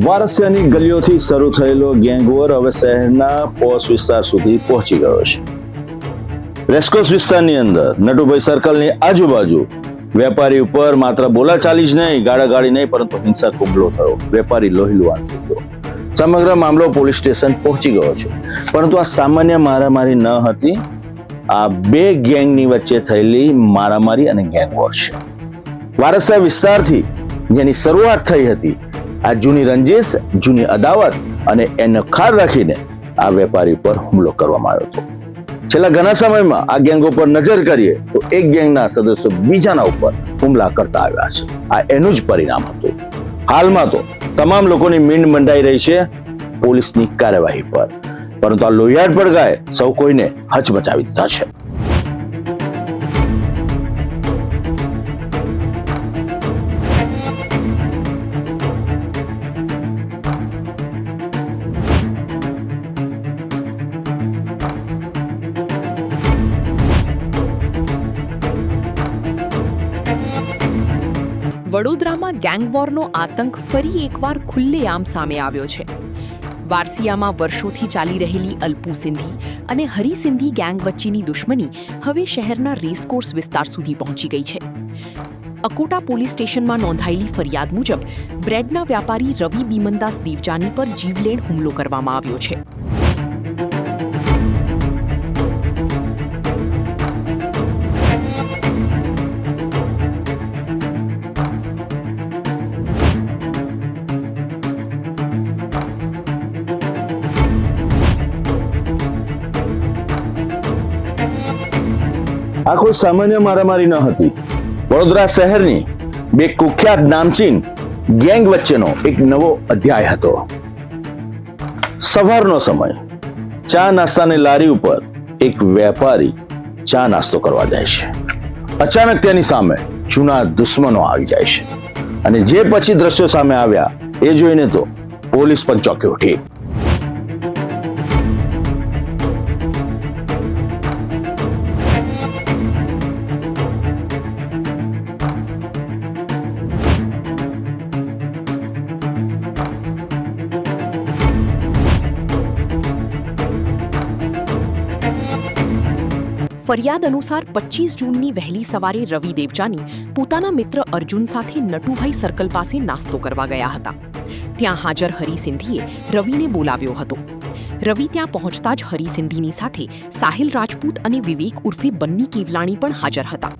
વારસિયાની ગલીઓથી શરૂ થયેલો ગેંગવોર હવે શહેરના પોશ વિસ્તાર સુધી પહોંચી ગયો છે. રેસકોર્સ વિસ્તારની અંદર નટુભાઈ સર્કલની આજુબાજુ વેપારી ઉપર માત્ર બોલાચાલી જ નહીં, ગાળાગાળી નહીં, પરંતુ હિંસક હુમલો થયો. વેપારી લોહીલુહાણ થઈ ગયો. સમગ્ર મામલો પોલીસ સ્ટેશન પહોંચી ગયો છે. પરંતુ આ સામાન્ય મારામારી ન હતી. આ બે ગેંગની વચ્ચે થયેલી મારામારી અને ગેંગવોર છે. વારસિયા વિસ્તારથી જેની શરૂઆત થઈ હતી, આ જૂની રંજીશ, જૂની અદાવત અને એનો ખાર રાખીને આ વેપારી પર હુમલો કરવામાં આવ્યો હતો. છેલ્લા ઘણા સમયમાં આ ગેંગો પર નજર કરીએ તો એક ગેંગના સદસ્યો બીજાના ઉપર હુમલા કરતા આવ્યા છે. આ એનું જ પરિણામ હતું. હાલમાં તો તમામ લોકોની મીંડ મંડાઈ રહી છે પોલીસની કાર્યવાહી પર, પરંતુ આ લોહિયાળ પડઘાએ સૌ કોઈને હચમચાવી દીધા છે. વડોદરામાં ગેંગવોરનો આતંક ફરી એકવાર ખુલ્લેઆમ સામે આવ્યો છે. વારસિયામાં વર્ષોથી ચાલી રહેલી અલ્પુ સિંધી અને હરી સિંધી ગેંગ વચ્ચેની દુશ્મની હવે શહેરના રેસકોર્સ વિસ્તાર સુધી પહોંચી ગઈ છે. અકોટા પોલીસ સ્ટેશનમાં નોંધાયેલી ફરિયાદ મુજબ બ્રેડના વ્યાપારી રવિ બીમનદાસ દેવજાની પર જીવલેણ હુમલો કરવામાં આવ્યો છે. આ કોઈ સામાન્ય મારામારી ન હતી. વડોદરા શહેરની બે કુખ્યાત નામચીન ગેંગ વચ્ચેનો એક નવો અધ્યાય હતો. સવારનો સમય, ચા નાસ્તાની લારી ઉપર એક વેપારી ચા નાસ્તો કરવા જાય છે. અચાનક તેની સામે જૂના દુશ્મનો આવી જાય છે અને જે પછી દ્રશ્યો સામે આવ્યા એ જોઈને તો પોલીસ પણ ચોંકી ઉઠી. ફરિયાદ અનુસાર 25 જૂનની વહેલી સવારે રવિ દેવજાની પોતાના મિત્ર અર્જુન સાથે નટુભાઈ સર્કલ પાસે નાસ્તો કરવા ગયા હતા. ત્યાં હાજર હરી સિંધીએ રવિને બોલાવ્યો હતો. રવિ ત્યાં પહોંચતા જ હરી સિંધીની સાથે સાહિલ રાજપૂત અને વિવેક ઉર્ફે બન્ની કેવલાણી પણ હાજર હતા.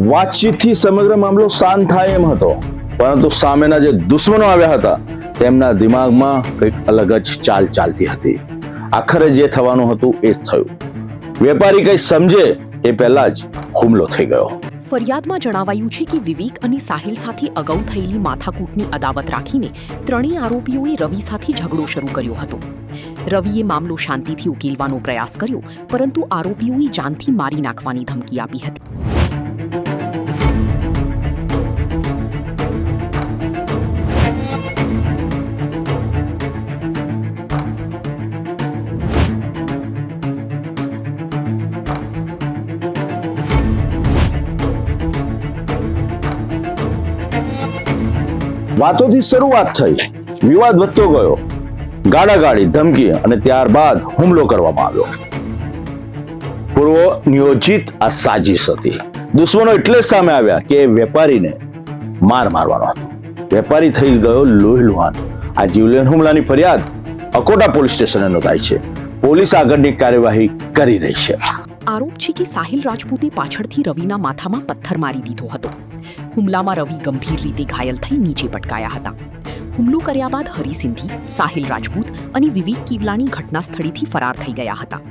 વાતચીતથી સમગ્ર મામલો શાંત થાય એમ હતો, પરંતુ સામેના જે દુશ્મનો આવ્યા હતા તેમના દિમાગમાં કંઈક અલગ જ ચાલ ચાલતી હતી. આખરે જે થવાનું હતું એ જ થયું. વેપારી કંઈ સમજે એ પહેલા જ હુમલો થઈ ગયો. ફરિયાદમાં જણાવાયું છે કે વિવેક અને સાહિલ સાથે અગાઉ થયેલી માથાકૂટની અદાવત રાખીને ત્રણેય આરોપીઓએ રવિ સાથે ઝઘડો શરૂ કર્યો હતો. રવિએ મામલો શાંતિથી ઉકેલવાનો પ્રયાસ કર્યો, પરંતુ આરોપીઓએ જાનથી મારી નાખવાની ધમકી આપી હતી. વાતોથી શરૂઆત થઈ, વિવાદ વધતો ગયો, ગાળાગાળી, ધમકી અને ત્યારબાદ હુમલો કરવામાં આવ્યો. પૂર્વ નિયોજિત આ સાજિશ હતી. દુશ્મનો એટલે સામે આવ્યા કે વેપારીને માર મારવાનો હતો. વેપારી થઈ ગયો લોહીલુહાણ. આ જીવલેણ હુમલાની ફરિયાદ અકોટા પોલીસ સ્ટેશને નોંધાઈ છે. પોલીસ આગળની કાર્યવાહી કરી રહી છે. આરોપ છે કે સાહિલ રાજપૂતે પાછળથી રવિના માથામાં પથ્થર મારી દીધો હતો. હુમલામાં રવિ ગંભીર રીતે ઘાયલ થઈ નીચે પટકાયા હતા. હુમલો કર્યા બાદ હરી સિંધી, સાહિલ રાજપૂત અને વિવેક કેવલાણી ઘટના સ્થળેથી ફરાર થઈ ગયા હતા.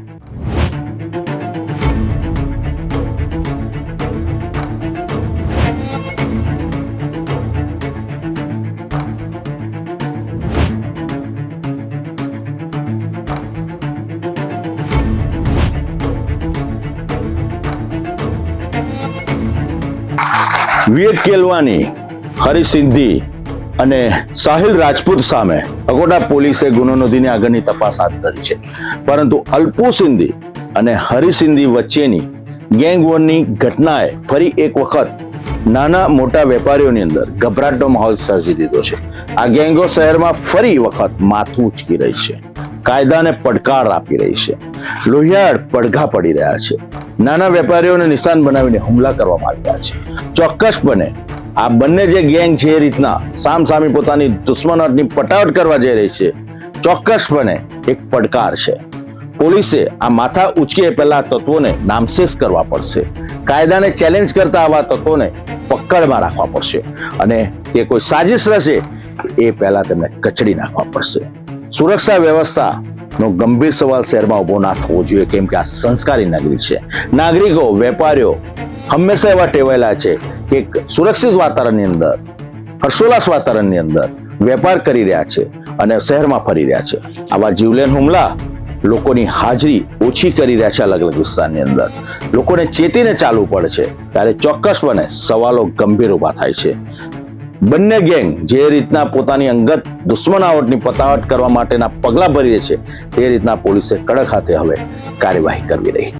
વિવેક કેલવાની, હરીશ સિંધી અને સાહિલ રાજપૂત સામે અકોટા પોલીસે ગુનો નોંધીને આગળની તપાસ હાથ ધરી છે. પરંતુ અલ્પુ સિંધી અને હરીશ સિંધી વચ્ચેની ગેંગ વોરની ઘટનાએ ફરી એક વખત નાના મોટા વેપારીઓની અંદર ગભરાટનો માહોલ સર્જી દીધો છે. આ ગેંગો શહેરમાં ફરી વખત માથું ઉચકી રહી છે, કાયદાને પડકાર આપી રહી છે, લોહિયાળ પડઘા પડી રહ્યા છે, નાના વેપારીઓને નિશાન બનાવીને હુમલા કરવામાં આવ્યા છે. ચોક્કસપણે આ બંને જે ગેંગ છે એ રીતના સામસામે પોતાની દુશ્મનોની પટાવટ કરવા જઈ રહી છે, ચોક્કસપણે એક પડકાર છે. પોલીસે આ માથા ઉચકે પહેલા તત્વોને નામશેષ કરવા પડશે. કાયદાને ચેલેન્જ કરતા આવા તત્વોને પકડમાં રાખવા પડશે અને તે કોઈ સાજિશ રહેશે એ પહેલા તેમને કચડી નાખવા પડશે. સુરક્ષા વ્યવસ્થાનો ગંભીર સવાલ શહેરમાં ઉભો ના થવો જોઈએ, કેમ કે આ સંસ્કારી નાગરિક છે. નાગરિકો, વેપારીઓ હંમેશા એવા ટેવાયેલા છે કે સુરક્ષિત વાતાવરણની અંદર, હર્ષોલ્લાસ વાતાવરણની અંદર વેપાર કરી રહ્યા છે અને શહેરમાં ફરી રહ્યા છે. આવા જીવલેણ હુમલા લોકોની હાજરી ઓછી કરી રહ્યા છે અલગ અલગ વિસ્તારની અંદર. લોકોને ચેતીને ચાલવું પડે છે, ત્યારે ચોક્કસપણે સવાલો ગંભીર ઉભા થાય છે. બંને ગેંગ જે રીતના પોતાની અંગત દુશ્મનાવટની પતાવટ કરવા માટેના પગલા ભરી રહી છે, તે રીતના પોલીસે કડક હાથે હવે કાર્યવાહી કરવી રહી.